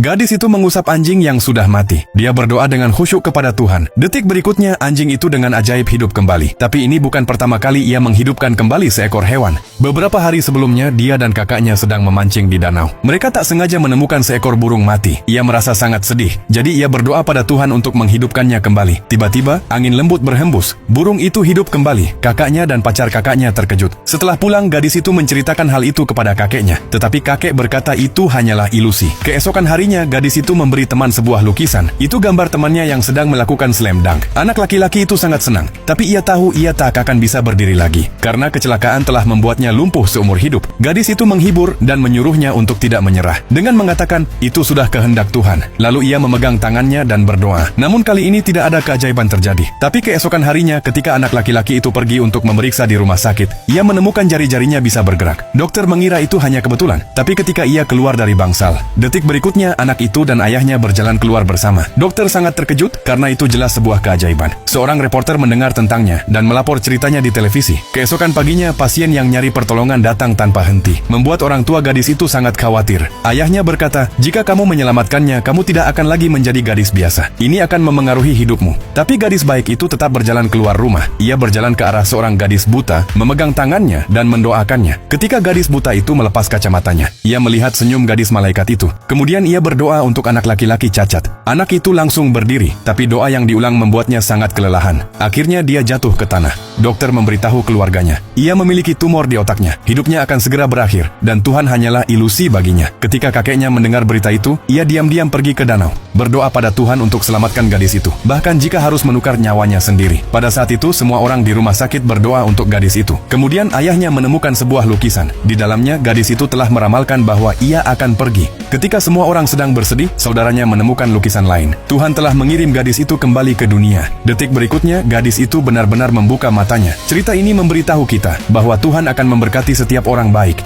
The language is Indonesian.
Gadis itu mengusap anjing yang sudah mati. Dia berdoa dengan khusyuk kepada Tuhan. Detik berikutnya, anjing itu dengan ajaib hidup kembali. Tapi ini bukan pertama kali ia menghidupkan kembali seekor hewan. Beberapa hari sebelumnya, dia dan kakaknya sedang memancing di danau. Mereka tak sengaja menemukan seekor burung mati. Ia merasa sangat sedih. Jadi ia berdoa pada Tuhan untuk menghidupkannya kembali. Tiba-tiba, angin lembut berhembus. Burung itu hidup kembali. Kakaknya dan pacar kakaknya terkejut. Setelah pulang, gadis itu menceritakan hal itu kepada kakeknya. Tetapi kakek berkata itu hanyalah ilusi. Keesokan harinya, gadis itu memberi teman sebuah lukisan. Itu gambar temannya yang sedang melakukan slam dunk. Anak laki-laki itu sangat senang, tapi ia tahu ia tak akan bisa berdiri lagi. Karena kecelakaan telah membuatnya lumpuh seumur hidup. Gadis itu menghibur dan menyuruhnya untuk tidak menyerah. Dengan mengatakan, itu sudah kehendak Tuhan. Lalu ia memegang tangannya dan berdoa. Namun kali ini tidak ada keajaiban terjadi. Tapi keesokan harinya, ketika anak laki-laki itu pergi untuk memeriksa di rumah sakit, ia menemukan jari-jarinya bisa bergerak. Dokter mengira itu hanya kebetulan. Tapi ketika ia keluar dari bangsal, detik berikutnya, anak itu dan ayahnya berjalan keluar bersama. Dokter sangat terkejut karena itu jelas sebuah keajaiban. Seorang reporter mendengar tentangnya dan melapor ceritanya di televisi. Keesokan paginya, pasien yang nyari pertolongan datang tanpa henti, membuat orang tua gadis itu sangat khawatir. Ayahnya berkata, jika kamu menyelamatkannya, kamu tidak akan lagi menjadi gadis biasa. Ini akan memengaruhi hidupmu. Tapi gadis baik itu tetap berjalan keluar rumah. Ia berjalan ke arah seorang gadis buta, memegang tangannya dan mendoakannya. Ketika gadis buta itu melepas kacamatanya, ia melihat senyum gadis malaikat itu. Kemudian ia berdoa untuk anak laki-laki cacat. Anak itu langsung berdiri, tapi doa yang diulang membuatnya sangat kelelahan. Akhirnya dia jatuh ke tanah. Dokter memberitahu keluarganya, ia memiliki tumor di otaknya. Hidupnya akan segera berakhir, dan Tuhan hanyalah ilusi baginya. Ketika kakeknya mendengar berita itu, ia diam-diam pergi ke danau, berdoa pada Tuhan untuk selamatkan gadis itu, bahkan jika harus menukar nyawanya sendiri. Pada saat itu, semua orang di rumah sakit berdoa untuk gadis itu. Kemudian ayahnya menemukan sebuah lukisan. Di dalamnya, gadis itu telah meramalkan bahwa ia akan pergi. Ketika semua orang sedang bersedih, saudaranya menemukan lukisan lain. Tuhan telah mengirim gadis itu kembali ke dunia. Detik berikutnya, gadis itu benar-benar membuka matanya. Cerita ini memberitahu kita bahwa Tuhan akan memberkati setiap orang baik.